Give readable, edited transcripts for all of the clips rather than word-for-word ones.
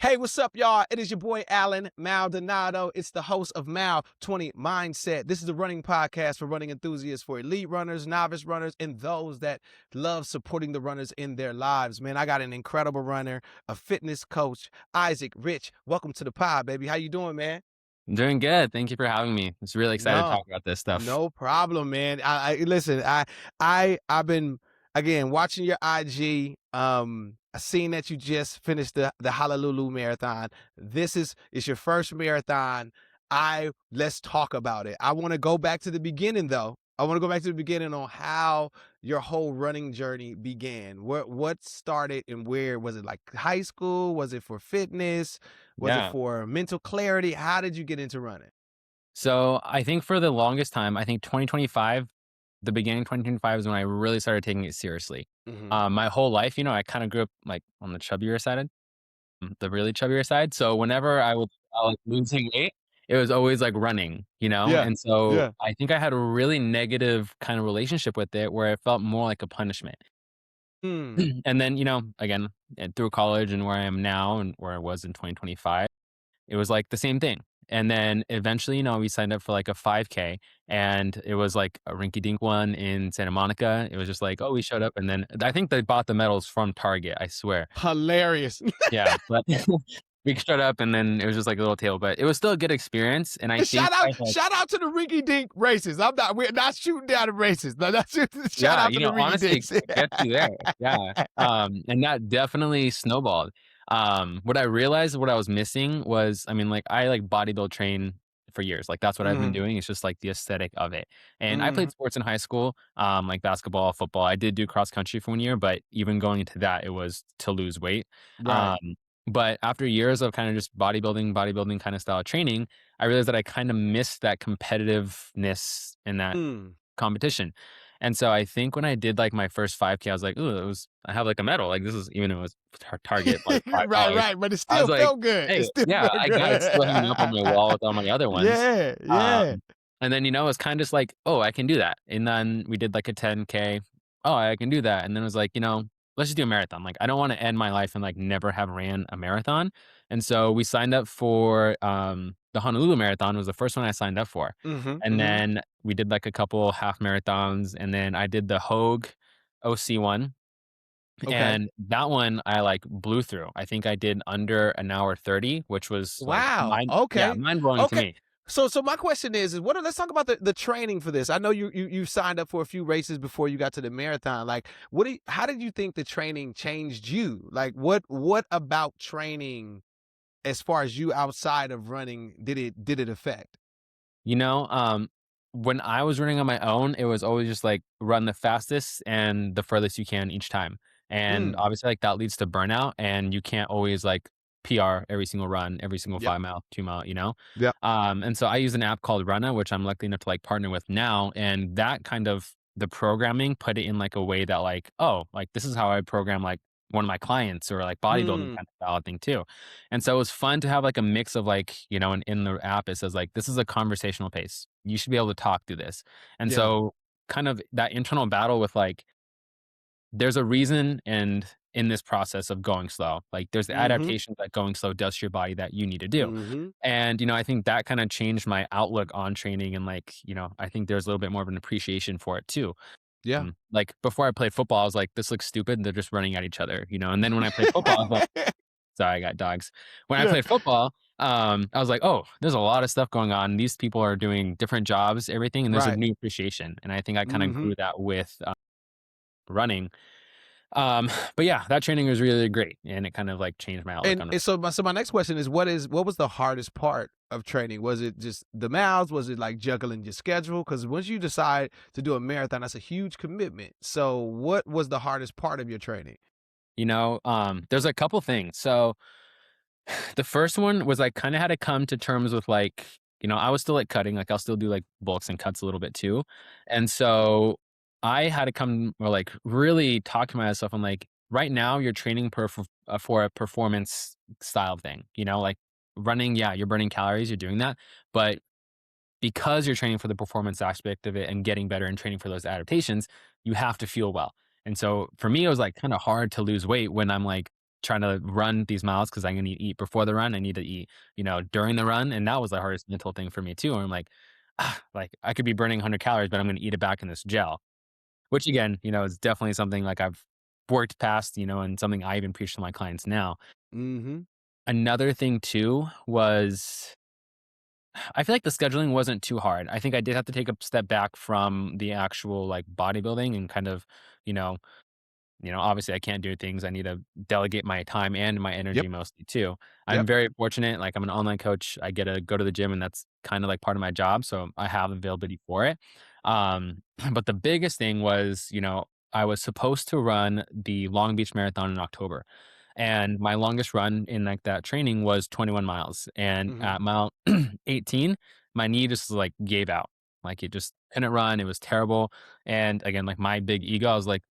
Hey, what's up, y'all? It is your boy, Allen Maldonado. It's the host of Mal 20 Mindset. This is the running podcast for running enthusiasts, for elite runners, novice runners, and those that love supporting the runners in their lives. Man, I got an incredible runner, a fitness coach, Isaac Rich. Welcome to the pod, baby. How you doing, man? I'm doing good. Thank you for having me. It's really excited to talk No, about this stuff. no problem, man. I listen. I've been again watching your IG. I seen that you just finished the Honolulu marathon. This is your first marathon. Let's talk about it. I want to go back to the beginning though. I want to go back to the beginning on how your whole running journey began. What started and where was it? Like high school? Was it for fitness? Was it Yeah. for mental clarity? How did you get into running? So I think for the longest time, I think 2025, the beginning of 2025 is when I really started taking it seriously. Hmm. My whole life, I kind of grew up like on the chubbier side, the really chubbier side. So whenever I was like losing weight, it was always like running, Yeah. And so Yeah. I think I had a really negative kind of relationship with it where it felt more like a punishment. Hmm. And then, again, and through college and where I am now and where I was in 2025. It was like the same thing. And then eventually, we signed up for like a 5K and it was like a rinky dink one in Santa Monica. It was just like, oh, we showed up. And then I think they bought the medals from Target, I swear. Hilarious. Yeah. But we showed up and then it was just like a little tail, but it was still a good experience. And I think shout out, I had, shout out to the rinky dink races. We're not shooting down the races. No, not shooting, shout yeah, out to the rinky honestly, dinks. it gets you there. Yeah. And that definitely snowballed. What I realized what I was missing was, like I like bodybuild train for years. Like that's what I've been Hmm. doing. It's just like the aesthetic of it. And I Hmm. played sports in high school, like basketball, football. I did do cross country for 1 year, but even going into that, it was to lose weight. Right. Um, but after years of kind of just bodybuilding kind of style training, I realized that I kind of missed that competitiveness and that Mm. competition. And so I think when I did like my first 5K, I was like, "Ooh, I have like a medal. Like this is even though it was Target like Right, $5." right. But it I still was like, felt good. It "Hey, still yeah, felt I got it still hanging up on good. my wall with all my other ones." Yeah, yeah. Um, and then it's kind of just like, "Oh, I can do that." And then we did like a 10K. Oh, I can do that. And then it was like, let's just do a marathon. Like I don't want to end my life and like never have ran a marathon. And so we signed up for the Honolulu Marathon was the first one I signed up for. Hmm. And Hmm. then we did like a couple half marathons, and then I did the Hogue OC one, Okay. and that one I like blew through. I think I did under an hour 30, which was like Wow. Okay. mind blowing to Okay. me. So my question is let's talk about the training for this. I know you signed up for a few races before you got to the marathon. Like how did you think the training changed you? Like what about training as far as you outside of running did it affect? You know, um, when I was running on my own, it was always just like run the fastest and the furthest you can each time. And Mm. obviously, like that leads to burnout, and you can't always like PR every single run, every single Yep. 5 mile, 2 mile. Yep. And so I use an app called Runna, which I'm lucky enough to like partner with now. And that kind of the programming put it in like a way that like, oh, like this is how I program like one of my clients or like bodybuilding Mm. kind of style thing too. And so it was fun to have like a mix of like, and in the app, it says like, this is a conversational pace. You should be able to talk through this. And Yeah. so kind of that internal battle with like, there's a reason and in this process of going slow, like there's Mhm. adaptations that going slow does to your body that you need to do. Mhm. And, I think that kind of changed my outlook on training. And like, I think there's a little bit more of an appreciation for it too. Yeah. Like before I played football, I was like, this looks stupid. They're just running at each other, And then when I played football, I was like, sorry, I got dogs. When I Yeah. played football, I was like, "Oh, there's a lot of stuff going on. These people are doing different jobs, everything, and there's a Right. new appreciation." And I think I kinda Mhm. grew that with, running. Um, but yeah, that training was really great, and it kind of, like, changed my outlook on And so my next question is what was the hardest part of training? Was it just the miles? Was it like juggling your schedule? Because once you decide to do a marathon, that's a huge commitment. So what was the hardest part of your training? there's a couple things. So, the first one was I kinda had to come to terms with, like, I was still, like, cutting, like, I'll still do, like, bulks and cuts a little bit too. And so I had to come or, like, really talk to myself. I'm like, "Right now, you're training for a performance style thing." Like, running, yeah, you're burning calories, you're doing that, but because you're training for the performance aspect of it and getting better and training for those adaptations, you have to feel well. And so for me, it was like kind of hard to lose weight when I'm like trying to run these miles because I'm gonna eat before the run. I need to eat, during the run, and that was the hardest mental thing for me too. Where I'm like, like I could be burning 100 calories, but I'm gonna eat it back in this gel. Which again, is definitely something like I've worked past, and something I even preach to my clients now. Mhm. Another thing too was I feel like the scheduling wasn't too hard. I think I did have to take a step back from the actual like bodybuilding and kind of, you know, obviously I can't do things. I need to delegate my time and my energy Yep. mostly too. I'm Yep. very fortunate. Like I'm an online coach. I get to go to the gym and that's kind of like part of my job. So I have availability for it. But the biggest thing was, I was supposed to run the Long Beach Marathon in October. And my longest run in like that training was 21 miles. And Mhm. at mile 18, my knee just like gave out. Like it just couldn't run. It was terrible. And again, like my big ego, I was like,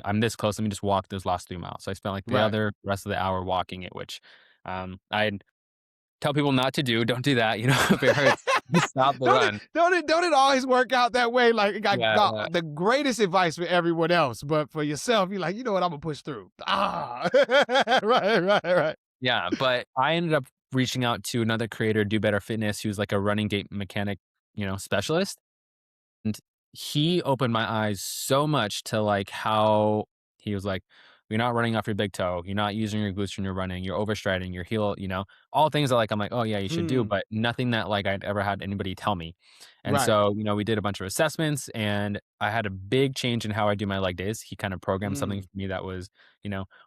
I'm this close. Let me just walk those last 3 miles. So I spent like the Right. other rest of the hour walking it, which I tell people not to do. Don't do that. If it hurts, just stop the run. Don't it always work out that way? Like, I Yeah, got yeah. the greatest advice for everyone else, but for yourself, you're like, "You know what? Imma push through." Ah. Right, right, right. Yeah. But I ended up reaching out to another creator, Do Better Fitness, who's like a running gait mechanic, specialist. And he opened my eyes so much to, like, how he was like, "You're not running off your big toe. You're not using your glutes when you're running. You're overstriding your heel," all things that, like, I'm like, "Oh, yeah, you should do," Hmm. but nothing that, like, I'd ever had anybody tell me. And Right. so, we did a bunch of assessments, and I had a big change in how I do my leg days. He kinda programmed something Mm. for me that was,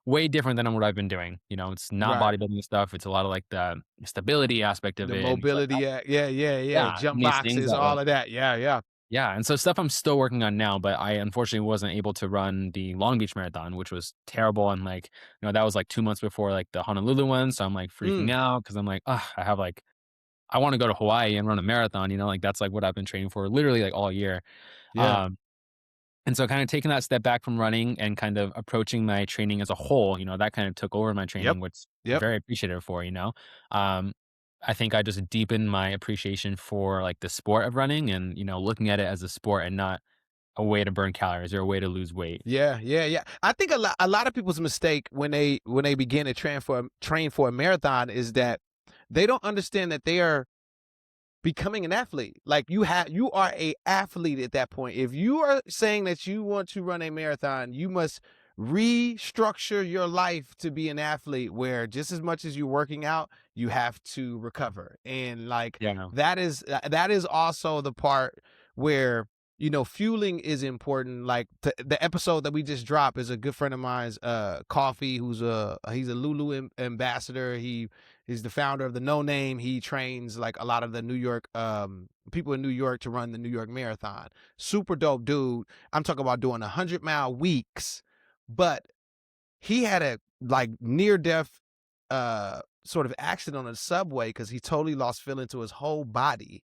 way different than what I've been doing. It's not Right. bodybuilding stuff. It's a lot of, like, the stability aspect of The it, and he's like, mobility act. Yeah, yeah, yeah. yeah, Jump these things boxes, that will all of that. Yeah, yeah. yeah, and so stuff I'm still working on now, but I unfortunately wasn't able to run the Long Beach Marathon, which was terrible, and, like, that was, like, 2 months before, like, the Honolulu one, so I'm, like, freaking Mm. out because 'cause I'm like, "Ugh," I have, like I wanna go to Hawaii and run a marathon, like, that's, like, what I've been training for literally, like, all year. Yeah. Um, and so kinda taking that step back from running and kind of approaching my training as a whole, that kind of took over my Yep. training, which I'm Yep. very appreciative for, you know? Um, I think I just deepened my appreciation for, like, the sport of running and, looking at it as a sport and not a way to burn calories or a way to lose weight. Yeah, yeah, yeah. I think a lot of people's mistake when they begin to train for a marathon is that they don't understand that they are becoming an athlete. Like you are a athlete at that point. If you are saying that you want to run a marathon, you must restructure your life to be an athlete where just as much as you're working out, you have to recover. And like Yeah. that is also the part where fueling is important. Like the episode that we just dropped is a good friend of mine's, Coffee, he's a Lulu ambassador. He's the founder of the No Name. He trains like a lot of the New York people in New York to run the New York Marathon. Super dope dude. I'm talking about doing 100-mile weeks, but he had a like near death sort of accident on the subway because he totally lost feeling to his whole body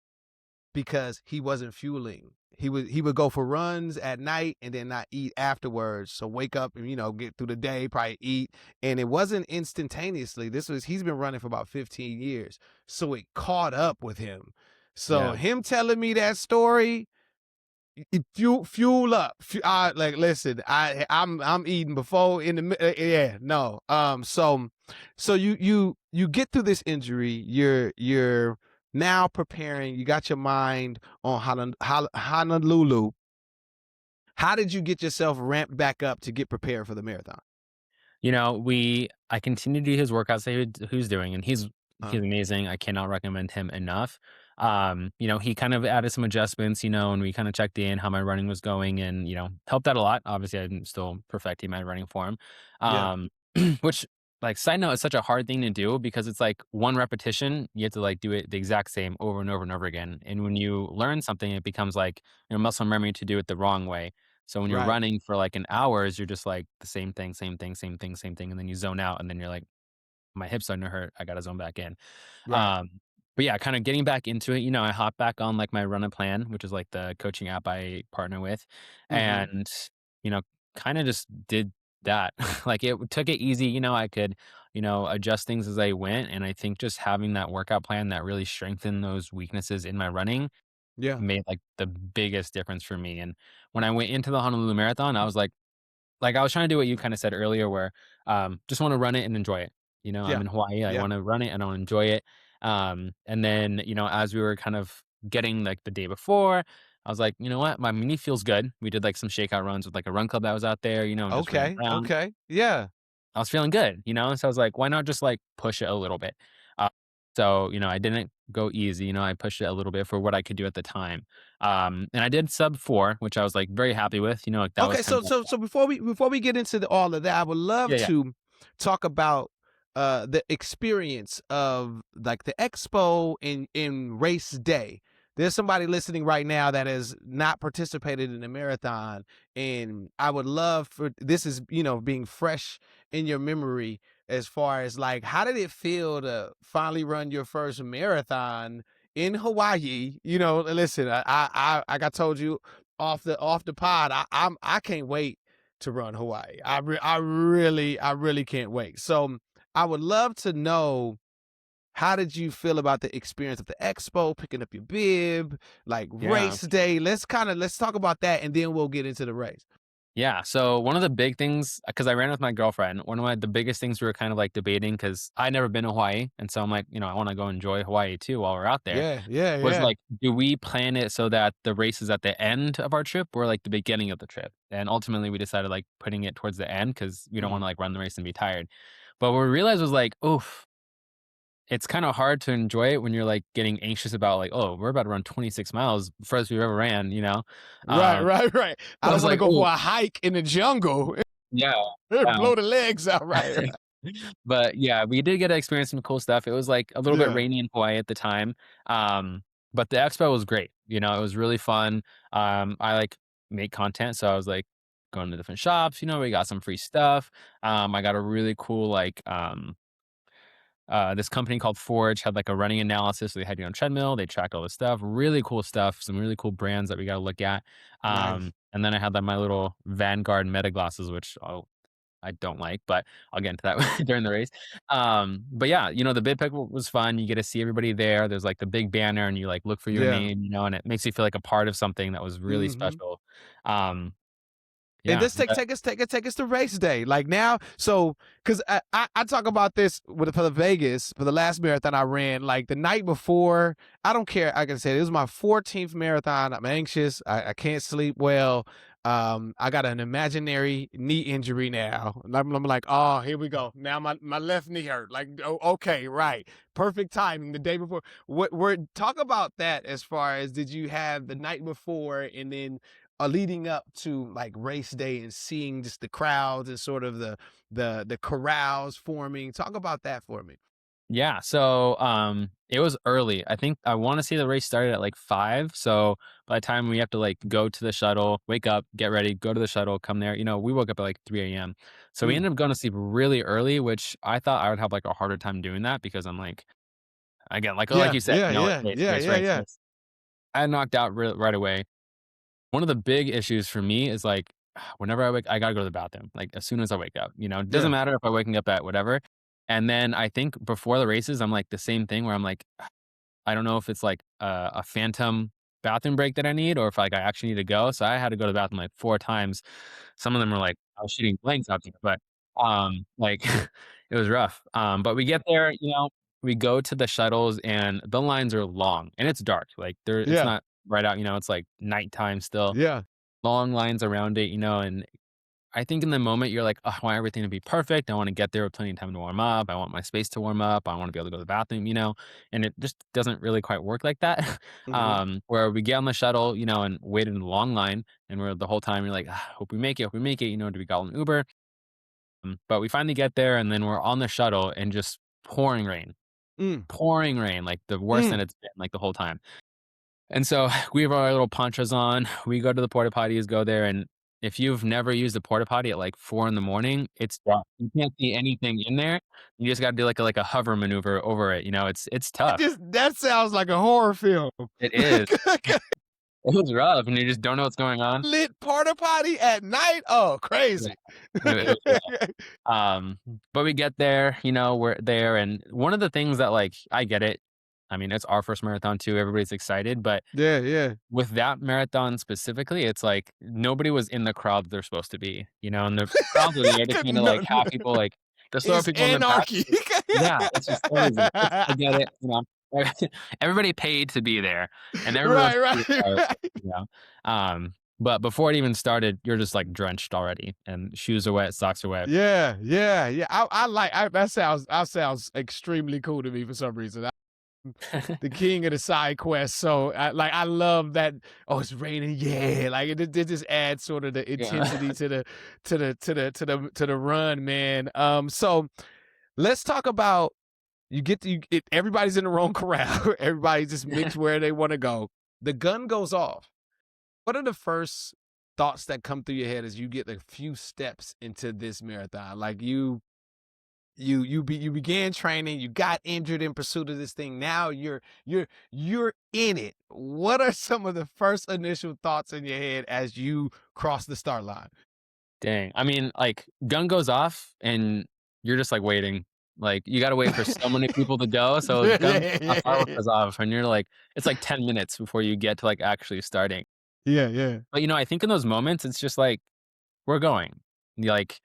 because he wasn't fueling. He would go for runs at night and then not eat afterwards. So wake up and get through the day, probably eat, and it wasn't instantaneously. He's been running for about 15 years, so it caught up with him. So Yeah. him telling me that story, fuel up. Like listen, I'm eating before in yeah, no. So you get through this injury, you're now preparing, you got your mind on Honolulu. How did you get yourself ramped back up to get prepared for the marathon? I continue to do his workouts that he was doing, and he's Uh, he's amazing. I cannot recommend him enough. He kind of added some adjustments, and we kind of checked in how my running was going and, helped out a lot. Obviously, I'm still perfecting my running form. yeah, Which like side note is such a hard thing to do because it's like one repetition, you have to like do it the exact same over and over and over again. And when you learn something, it becomes like your muscle memory to do it the wrong way. So when you're right, running for like an hours, you're just like the same thing, same thing, same thing, same thing, and then you zone out, and then you're like, my hips starting to hurt. I gotta zone back in. right. Um, but yeah, kind of getting back into it. I hop back on like my Run a Plan, which is like the coaching app I partner with, Hmm. and you know, kind of just did that. Like it took it easy. I could, adjust things as I went, and I think just having that workout plan that really strengthened those weaknesses in my running Yeah. made like the biggest difference for me. And when I went into the Honolulu Marathon, I was like like I was trying to do what you kinda said earlier where, just wanna run it and enjoy it. I'm Yeah. in Hawaii, I Yeah. wanna run it and I wanna enjoy it. And then, as we were kind of getting, like, the day before, I was like, "You know what? My knee feels good." We did, like, some shakeout runs with, like, a run club that was out there, and just ran Okay. around. Okay. Yeah. I was feeling good, and so I was like, "Why not just, like, push it a little bit?" Uh, so, I didn't go easy, I pushed it a little bit for what I could do at the time. And I did sub 4, which I was, like, very happy with, like, that was Okay, kind so of like before we get into all of that, I would love yeah, yeah. to talk about the experience of like the expo in race day. There's somebody listening right now that has not participated in a marathon, and I would love for this is being fresh in your memory as far as like how did it feel to finally run your first marathon in Hawaii? Listen, like I told you off the pod. I can't wait to run Hawaii. I really can't wait. So I would love to know how did you feel about the experience of the expo, picking up your bib, like Yeah. race day. Let's talk about that and then we'll get into the race. Yeah, so one of the big things, because I ran with my girlfriend, one of the biggest things we were kind of, like, debating, because 'cause I'd never been to Hawaii, and so I'm like, I wanna go enjoy Hawaii too while we're out there, Yeah, yeah, was yeah. like, do we plan it so that the race is at the end of our trip or, like, the beginning of the trip? And ultimately, we decided, like, putting it towards the end because we don't wanna, Mhm. like, run the race and be tired. But what we realized was like, "Oof, it's kinda hard to enjoy it when you're, like, getting anxious about, like, oh, we're about to run 26 miles, furthest we've ever ran," you know? Right, Um, right, right. I so I don't was want to like, go "Ooh." for a hike in the jungle. Yeah, yeah. Blow the legs out, right? But, yeah, we did get to experience some cool stuff. It was, like, a little bit Yeah. rainy in Hawaii at the time, but the expo was great, it was really fun. I, like, make content, so I was, like, going to different shops, we got some free stuff. I got a really cool, like, this company called Forge had, like, a running analysis, so they had you on treadmill, they tracked all this stuff, really cool stuff, some really cool brands that we got to look at. Nice. And then I had, like, my little Vanguard Meta glasses, which, I don't like, but I'll get into that during the race. But yeah, the bid pick was fun. You get to see everybody there. There's like the big banner, and you like look for your Yeah. name, and it makes you feel like a part of something that was really Mhm. special. Um, And yeah, this take us to race day. Like now, so because I talk about this for the Vegas for the last marathon I ran. Like the night before, I don't care. I can say it was my 14th marathon. I'm anxious. I can't sleep well. I got an imaginary knee injury now. And I'm like, oh, here we go. Now my left knee hurt. Like, oh, okay, right, perfect timing. The day before. We're talk about that as far as did you have the night before and then leading up to like race day and seeing just the crowds and sort of the corrals forming. Talk about that for me. yeah. So it was early. I think I want to say the race started at like 5. So by the time we have to like go to the shuttle, wake up, get ready, go to the shuttle, come there. We woke up at like 3 a.m. So we Mm, ended up going to sleep really early, which I thought I would have like a harder time doing that because I'm like, again, like yeah, you said, yeah, yeah, race, yeah, race, yeah, race, yeah, race. I knocked out right away. One of the big issues for me is like whenever I wake, I gotta go to the bathroom. Like as soon as I wake up, it doesn't yeah. matter if I'm waking up at whatever. And then I think before the races, I'm like the same thing where I'm like, I don't know if it's like a phantom bathroom break that I need or if like I actually need to go. So I had to go to the bathroom like 4 times. Some of them were like I was shooting blanks out there, but like it was rough. But we get there, we go to the shuttles and the lines are long and it's dark. Like it's Yeah, not right out, it's like nighttime still. yeah. Long lines around it, and I think in the moment you're like, "Oh, I want everything to be perfect. I wanna get there with plenty of time to warm up. I want my space to warm up. I wanna be able to go to the bathroom," and it just doesn't really quite work like that. Hmm. Where we get on the shuttle, and wait in a long line, and we're the whole time you're like, "Ah, hope we make it, hope we make it," do we call an Uber? But we finally get there, and then we're on the shuttle and just Mm, pouring rain, like the worst that mm. it's been, like, the whole time. And so we have our little ponchos on. We go to the porta potties, go there, and if you've never used a porta potty at like 4 in the morning, it's rough. You can't see anything in there. You just gotta do like a hover maneuver over it. It's tough. That sounds like a horror film. It is. It was rough, and you just don't know what's going on. Lit porta potty at night. Oh, Yeah. crazy. It was rough. Um, but we get there, we're there, and one of the things that like I get it. I mean, it's our first marathon too, everybody's excited, but Yeah, yeah. with that marathon specifically, it's like nobody was in the crowd that they're supposed to be, and the crowds are there to kinda, No, like, no. have people, like just throw It's people in the back. anarchy. Yeah, it's just crazy. Which I get it, everybody paid to be there, and everybody wants Right, to see the right, start, right. you know? But before it even started, you're just, like, drenched already, and shoes are wet, socks are wet. Yeah, yeah, yeah. That sounds extremely cool to me for some reason. The king of the side quest. So I love that. Oh, it's raining. Yeah, like it just adds sort of the Yeah. intensity to the run, man. So let's talk about everybody's in the wrong corral. Everybody's just mixed where they want to go. The gun goes off. What are the first thoughts that come through your head as you get a few steps into this marathon? Like you began training, you got injured in pursuit of this thing. Now you're in it. What are some of the first initial thoughts in your head as you cross the start line? Dang. I mean, like, gun goes off, and you're just, like, waiting. Like, you gotta wait for so many people to go, so Yeah, gun yeah, a firework yeah, goes off, and you're like it's like 10 minutes before you get to, like, actually starting. yeah, yeah, But, I think in those moments, it's just like, we're going. Like,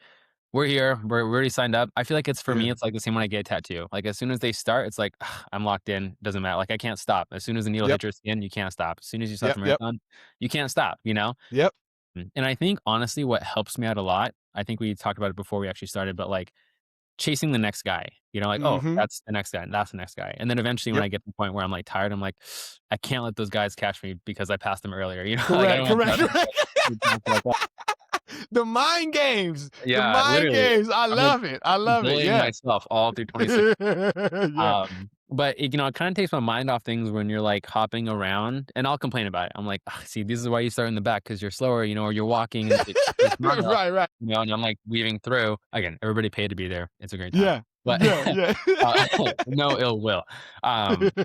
we're here, we're already signed up. I feel like it's for yeah. me, it's like the same when I get a tattoo. Like, as soon as they start, it's like, I'm locked in, doesn't matter. Like, I can't stop. As soon as the needle Yep, hits your skin, you can't stop. As soon as you start yep, the yep, marathon, you can't stop? yep. And I think honestly what helps me out a lot, I think we talked about it before we actually started, but like chasing the next guy, like, oh, Mm-hmm. that's the next guy, and that's the next guy. And then eventually when Yep. I get to the point where I'm like tired, I'm like, I can't let those guys catch me because I passed them earlier. Like I Correct, don't want correct, them to correct. like that. The mind games. The Yeah, mind literally. games. I I'm like love it. I love it. bullying Yeah. myself all through 26. Yeah. But it kind of takes my mind off things when you're like hopping around, and I'll complain about it. I'm like, "Ugh, see, this is why you start in the back because you're slower, or you're walking and it's not enough, Right, right. and I'm like weaving through. Again, everybody paid to be there. It's a great time, Yeah. but Yeah, yeah. uh, no ill will.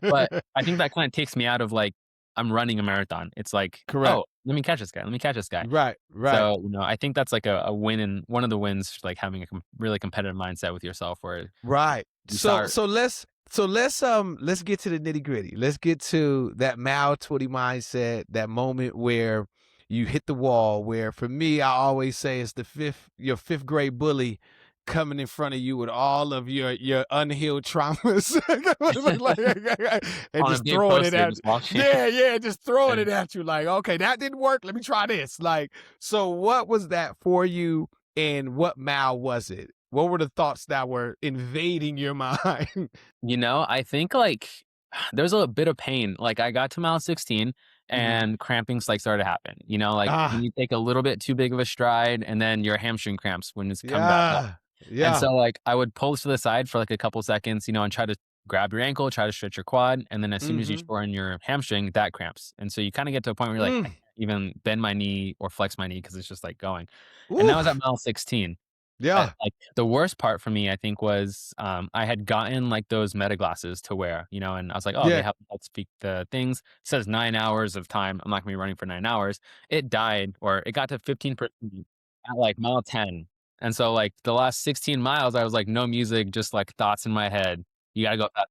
But I think that kind of takes me out of like I'm running a marathon. It's like, Correct. oh, let me catch this guy. Let me catch this guy. Right, right. So, I think that's like a win, and one of the wins, like having a really competitive mindset with yourself where Right. you So start. so let's get to the nitty-gritty. Let's get to that mile 20 mindset, that moment where you hit the wall, where for me, I always say it's your fifth grade bully coming in front of you with all of your unhealed traumas and On a just big throwing it poster at just watching. yeah, yeah, just throwing And it at you like, okay, that didn't work. Let me try this. Like, so what was that for you and what mile was it? What were the thoughts that were invading your mind? I think, like, there's a bit of pain. Like, I got to mile 16 Mhm. and crampings, like, started to happen, like, when Ah, you take a little bit too big of a stride and then your hamstring cramps when it's come back up. yeah, And yeah. so, like, I would pull to the side for, like, a couple seconds, and try to grab your ankle, try to stretch your quad, and then as soon as you Mhm. shorten your hamstring, that cramps. And so you kinda get to a point where you're like, Mm. "I can't even bend my knee or flex my knee because it's just, like, going." And that was at Oof. mile 16. But, Yeah, like, the worst part for me, I think, was, I had gotten, like, those Meta glasses to wear, and I was like, "Oh, they yeah. have help speak the things." It says 9 hours of time. I'm not gonna be running for 9 hours. It died, or it got to 15% at, like, mile 10. And so, like, the last 16 miles, I was like, no music, just, like, thoughts in my head. You gotta go fast.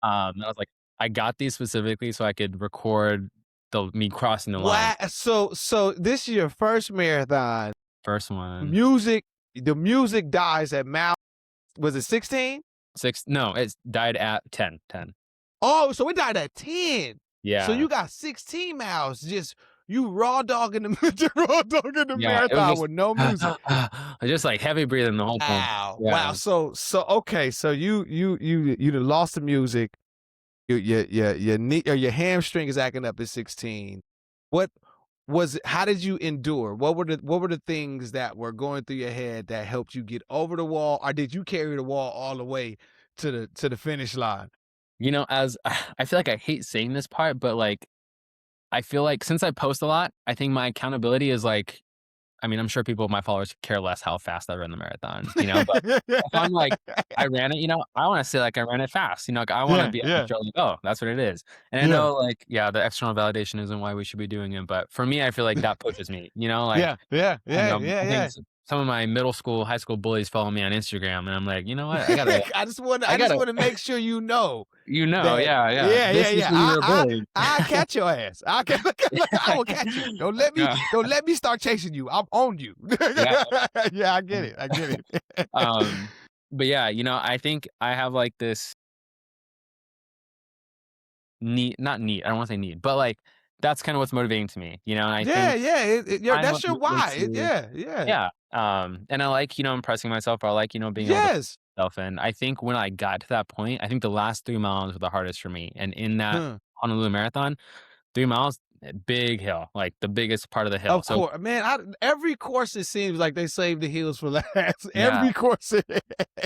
And I was like, I got these specifically so I could record the me crossing the line. What? So this is your first marathon. First one. Music the music dies at mile was it 16? 6 no, it died at 10, 10. Oh, so it died at 10. So Yeah. you got 16 miles, just you raw dogging the raw dogging the Yeah, it was marathon just with no music. just, like, heavy breathing the whole time. Wow. Wow. Yeah. So okay, so you done lost the music. Your knee or your hamstring is acting up at 16. What how did you endure? What were the things that were going through your head that helped you get over the wall, or did you carry the wall all the way to the finish line? As I feel like I hate saying this part, but, like, I feel like since I post a lot, I think my accountability is, like, I mean, I'm sure people, my followers, care less how fast I run the marathon, but if I'm like, I ran it, I wanna say, like, I ran it fast, like, I wanna Yeah, be able to yeah, show, like, "Oh, that's what it is." And I yeah, know, like, yeah, the external validation isn't why we should be doing it, but for me, I feel like that pushes me, like, yeah, yeah, I don't yeah, know, yeah, I think yeah. some of my middle school, high school bullies follow me on Instagram, and I'm like, "You know what? I gotta I I just gotta" wanna make sure you know that yeah, yeah. yeah, yeah, This is yeah. when you were bullied. I catch your ass. I will catch you. Yeah, Don't let me start chasing you. I'm on you. yeah, Yeah, I yeah. get it. I get it. Um, but yeah, I think I have, like, this need not need, I don't wanna say need, but, like, that's kinda what's motivating to me, and I Yeah, think yeah. Yeah, kind of what that's your why. motivates you. Yeah, yeah. Yeah, and I like, impressing myself, I like, being able to Yes. myself, and I think when I got to that point, I think the last 3 miles were the hardest for me, and in that Huh. Honolulu Marathon, 3 miles, big hill, like, the biggest part of the hill, Of so course, man. Every course it seems like they save the heels for last. yeah, Every course,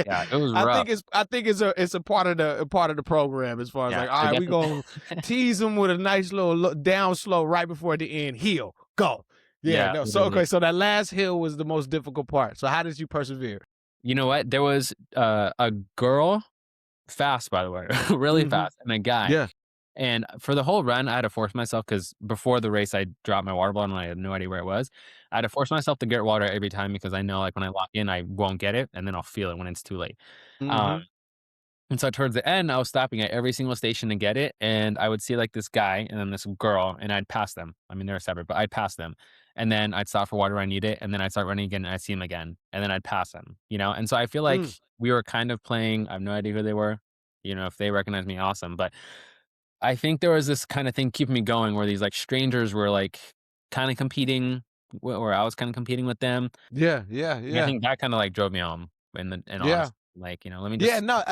yeah, it was I rough. think it's a part of the program as far as Yeah, like, all I right, we definitely gonna tease them with a nice little down slow right before the end. Heel, go. Yeah, yeah, no. So literally. okay, so that last hill was the most difficult part. So how did you persevere? You know what? There was, a girl fast, by the way, really Hmm. fast, and a guy. Yeah. And for the whole run, I had to force myself because before the race, I dropped my water bottle and I had no idea where it was. I had to force myself to get water every time because I know, like, when I lock in, I won't get it, and then I'll feel it when it's too late. Um, Hmm. and so towards the end, I was stopping at every single station to get it, and I would see, like, this guy and then this girl, and I'd pass them. I mean, they were separate, but I'd pass them. And then I'd stop for water when I need it, and then I'd start running again, and I'd see him again, and then I'd pass them. And so I feel like Mm. we were kind of playing. I have no idea who they were. If they recognize me, awesome. But I think there was this kind of thing keeping me going where these like strangers were like kind of competing, where I was kind of competing with them. Yeah, yeah, And I yeah, think that kind of like drove me home. And yeah. honest, like let me Yeah, just no,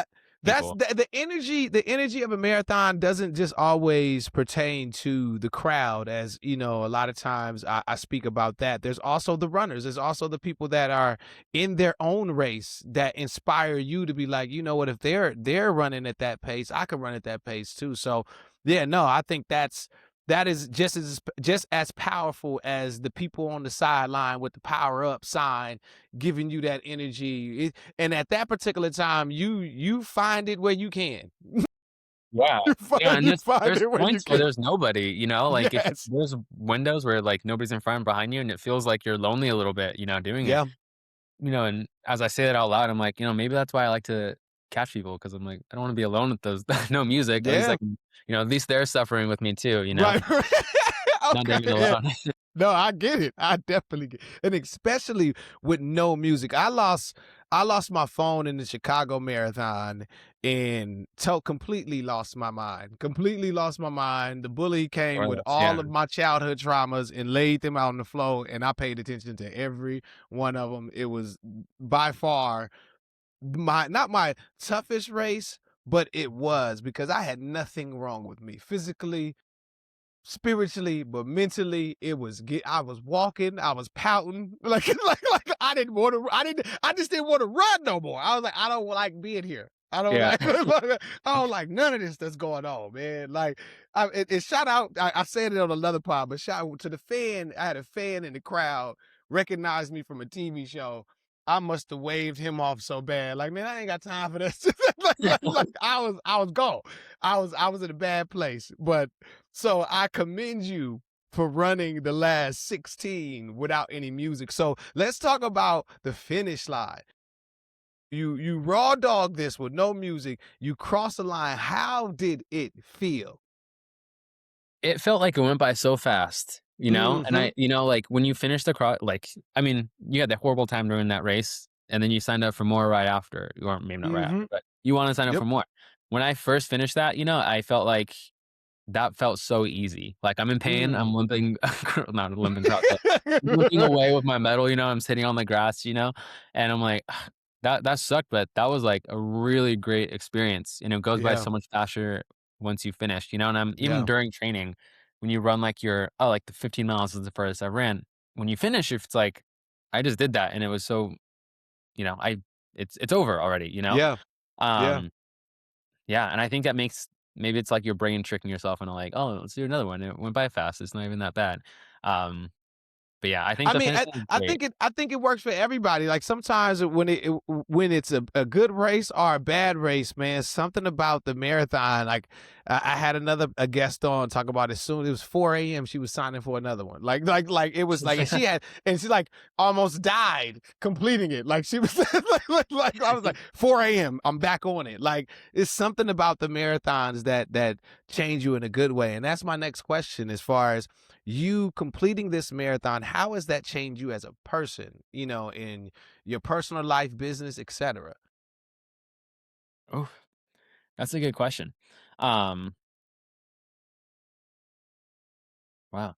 that's people. the energy. The energy of a marathon doesn't just always pertain to the crowd, as you know. A lot of times, I speak about that. There's also the runners. There's also the people that are in their own race that inspire you to be like, you know what? If they're running at that pace, I can run at that pace too. So, yeah, no, I think that is just as powerful as the people on the sideline with the power up sign giving you that energy. And at that particular time, you find it where you can. Yeah. Yeah, and You find there's it where you points where can. there's nobody. Like if Yes. there's windows where like nobody's in front behind you and it feels like you're lonely a little bit, doing it. Yeah. And as I say that out loud, I'm like, maybe that's why I like to catch people because I'm like, I don't want to be alone with those no music. At least I Yeah. can, at least they're suffering with me too. Right. Not Okay. being Yeah. alone. No, I get it. I definitely get, and especially with no music. I lost my phone in the Chicago Marathon and completely lost my mind. Completely lost my mind. The bully came with Spoilers, all yeah. of my childhood traumas and laid them out on the floor, and I paid attention to every one of them. It was by far my not my toughest race, but it was because I had nothing wrong with me physically, spiritually, but mentally it was I was walking, I was pouting like I just didn't want to run no more. I was like, I don't like being here. I don't Yeah. like I don't like none of this that's going on, man. Like it shout out. I said it on another pod, but shout out to the fan. I had a fan in the crowd recognized me from a TV show. I must have waved him off so bad. Like, man, I ain't got time for this. Like, I was gone. I was in a bad place. But so I commend you for running the last 16 without any music. So let's talk about the finish line. You raw dog this with no music. You cross the line. How did it feel? It felt like it went by so fast. And Mm-hmm. like, when you finish the cross, like, I mean, you had that horrible time during that race, and then you signed up for more right after, or maybe not right Mm-hmm. after, but you wanna sign up Yep. for more. When I first finished that, I felt like that felt so easy. Like, I'm in pain, Mm. I'm limping not limping across, but limping away with my medal. I'm sitting on the grass, and I'm like, That sucked, but that was, like, a really great experience, and it goes by Yeah. so much faster once you finish, and I'm even Yeah. during training, when you run, like, like, the 15 miles is the furthest I ran. When you finish, it's like, I just did that, and it was so I it's over already. Yeah. Yeah. Um, yeah, and I think that makes maybe it's like your brain tricking yourself into like, "Oh, let's do another one. It went by fast. It's not even that bad." Um But yeah, I think I the mean, finish line is great. I think it works for everybody. Like sometimes when it's a good race or a bad race, man, something about the marathon. Like I had a guest on talk about as soon it was 4 a.m. She was signing for another one. Like it was like and she had and she like almost died completing it. Like she was like I was like 4 a.m. I'm back on it. Like it's something about the marathons that change you in a good way. And that's my next question as far as you completing this marathon, how has that changed you as a person, in your personal life, business, etc.? Oh, that's a good question. Um, wow.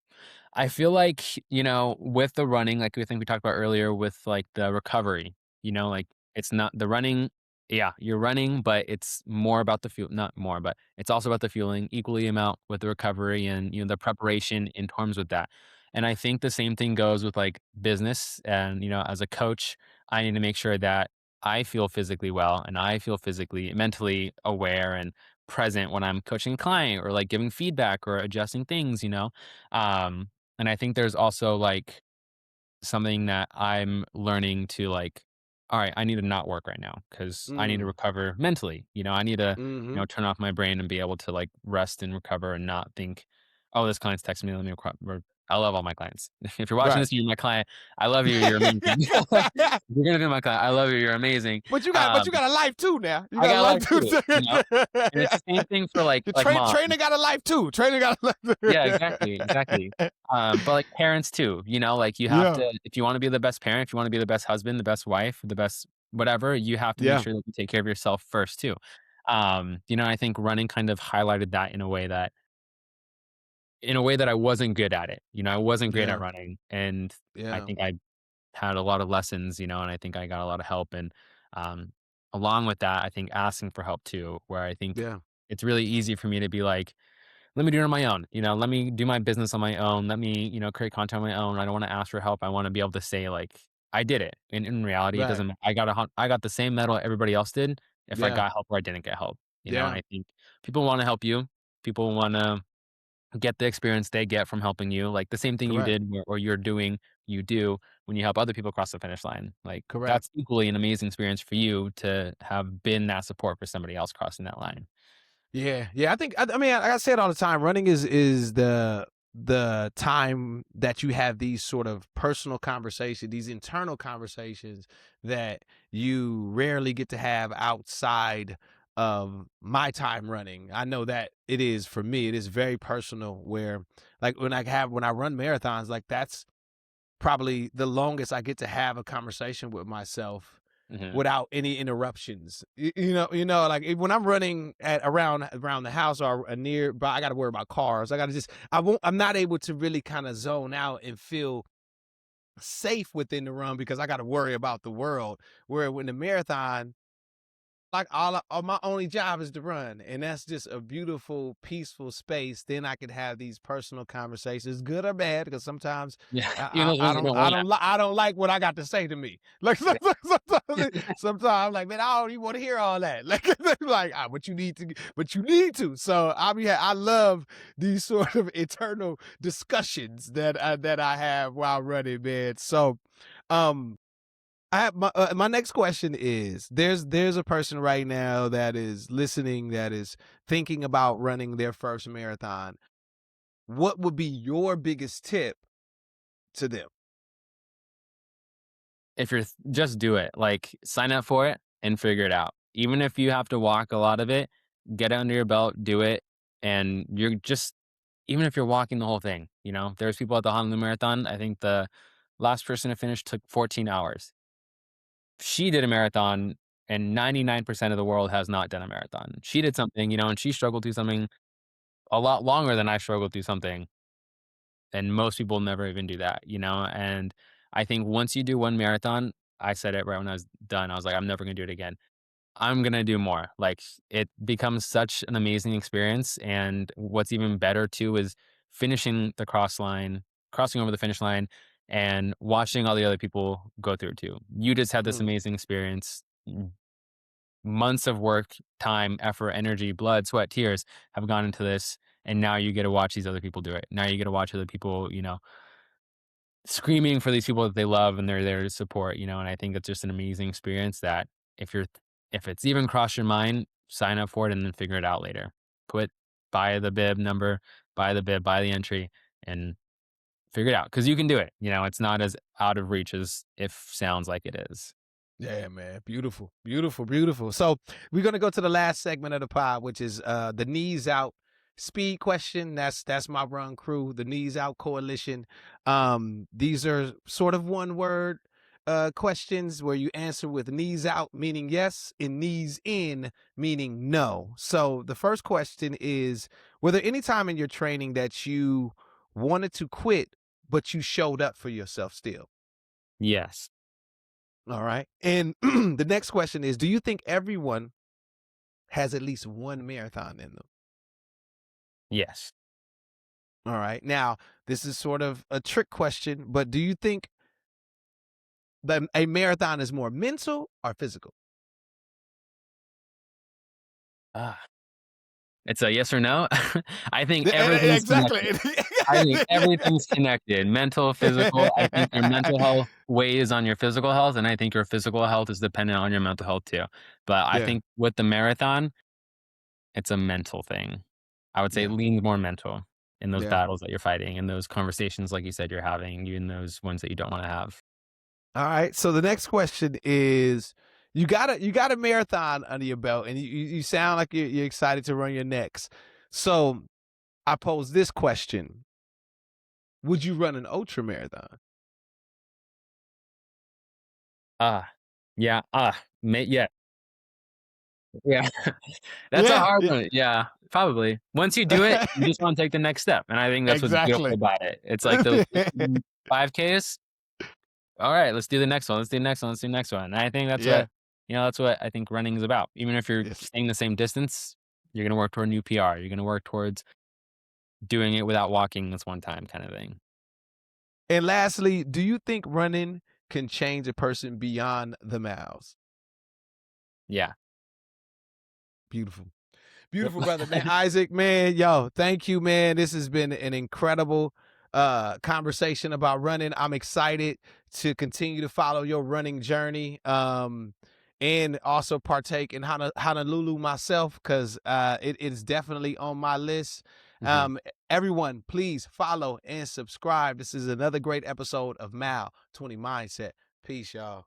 I feel like, with the running, like we think we talked about earlier with like the recovery, like it's not the running. Yeah, you're running, but it's more about the fuel, not more, but it's also about the fueling equally amount with the recovery and, the preparation in terms with that. And I think the same thing goes with like business. And, as a coach, I need to make sure that I feel physically well and I feel physically, mentally aware and present when I'm coaching a client or like giving feedback or adjusting things. Um, and I think there's also, like, something that I'm learning to, like, "All right, I need to not work right now because I need to Mm, recover mentally." I need to, mhm. turn off my brain and be able to, like, rest and recover and not think, "Oh, this client's texting me, let me I love all my clients. If you're watching Right. this and you're my client, I love you, you're amazing. If you're gonna be my client, I love you, you're amazing. But you got a life too now. You I got a got life life too. too, and it's the same thing for, like The moms. trainer got a life too. Trainer got a Yeah, life. exactly, exactly. But, like, parents too, like, you have Yeah. to if you wanna be the best parent, if you wanna be the best husband, the best wife, the best whatever, you have to make Yeah. sure that you take care of yourself first too. I think running kind of highlighted that in a way that I wasn't good at it. I wasn't great at Yeah. running, and I Yeah. think I had a lot of lessons, and I think I got a lot of help, and, um, along with that, I think asking for help too, where I think Yeah. it's really easy for me to be like, let me do it on my own. Let me do my business on my own. Let me, create content on my own. I don't want to ask for help. I want to be able to say like I did it. And in reality, it Right. doesn't. I got the same medal everybody else did. If I Yeah. got help or I didn't get help, and Yeah. I think people want to help you. People want to get the experience they get from helping you. Like the same thing you Correct. did or you're doing, you do when you help other people cross the finish line. Like Correct. that's equally an amazing experience for you to have been that support for somebody else crossing that line. Yeah, yeah. I mean, like I say it all the time. Running is the time that you have these sort of personal conversations, these internal conversations that you rarely get to have outside of my time running. I know that it is for me. It is very personal. Where like when I run marathons, like that's probably the longest I get to have a conversation with myself Hmm. without any interruptions. Like when I'm running at around the house or nearby, I got to worry about cars. I got to just I'm not able to really kind of zone out and feel safe within the run because I got to worry about the world. Where when the marathon, like all my only job is to run, and that's just a beautiful, peaceful space. Then I could have these personal conversations, good or bad, because sometimes Yeah. Even those I ones that don't don't last. I don't like what I got to say to me. Like Yeah. sometimes I'm like, man, I don't even want to hear all that. Like but you need to. So I love these sort of eternal discussions that I have while running, man. So, um. I have my next question is there's a person right now that is listening that is thinking about running their first marathon. What would be your biggest tip to them? If you're just do it, like, sign up for it and figure it out. Even if you have to walk a lot of it, get it under your belt, do it, and you're just even if you're walking the whole thing, there's people at the Honolulu Marathon, I think the last person to finish took 14 hours. She did a marathon, and 99% of the world has not done a marathon. She did something, and she struggled through something a lot longer than I struggled through something, and most people never even do that. And I think once you do one marathon, I said it right when I was done. I was like, I'm never gonna do it again. I'm gonna do more. Like it becomes such an amazing experience. And what's even better too is finishing the crossing over the finish line and watching all the other people go through it too. You just had this Mm, amazing experience. Months of work, time, effort, energy, blood, sweat, tears have gone into this. And now you get to watch these other people do it. Now you get to watch other people, screaming for these people that they love and they're there to support, you know, and I think it's just an amazing experience that if you're if it's even crossed your mind, sign up for it and then figure it out later. Put buy the bib number, buy the bib, buy the entry, and figure it out because you can do it. You know, it's not as out of reach as if sounds like it is. Yeah, man. Beautiful, beautiful, beautiful. So we're gonna go to the last segment of the pod, which is the knees out speed question. That's my run crew, the knees out coalition. These are sort of one word questions where you answer with knees out meaning yes and knees in meaning no. So the first question is, were there any time in your training that you wanted to quit, but you showed up for yourself still? Yes. All right. And the next question is, do you think everyone has at least one marathon in them? Yes. All right. Now, this is sort of a trick question, but do you think that a marathon is more mental or physical? Ah, it's a yes or no. I think everything's Exactly. connected. I think everything's connected. Mental, physical. I think your mental health weighs on your physical health, and I think your physical health is dependent on your mental health too. But I Yeah. think with the marathon, it's a mental thing. I would say it Yeah. leans more mental in those Yeah. battles that you're fighting, in those conversations, like you said, you're having, even those ones that you don't want to have. All right. So the next question is, you got a marathon under your belt and you sound like you're excited to run your next. So I pose this question. Would you run an ultra marathon? Ah, yeah. Yeah, yeah. That's a Yeah. hard Yeah. one. Yeah, probably. Once you do it, you just wanna take the next step, and I think that's what's beautiful Exactly. about it. It's like those 5Ks, "Alright, let's do the next one, let's do the next one, let's do the next one," and I think that's Yeah. what that's what I think running is about. Even if you're Yes. staying the same distance, you're gonna work toward a new PR, you're gonna work towards doing it without walking this one time kinda thing. And lastly, do you think running can change a person beyond the miles? Yeah. Beautiful. Yep. Beautiful, brother, man. Isaac, man, yo, thank you, man. This has been an incredible conversation about running. I'm excited to continue to follow your running journey. And also partake in Honolulu myself because it is definitely on my list. Mhm. Everyone, please follow and subscribe. This is another great episode of Mal 20 Mindset. Peace, y'all.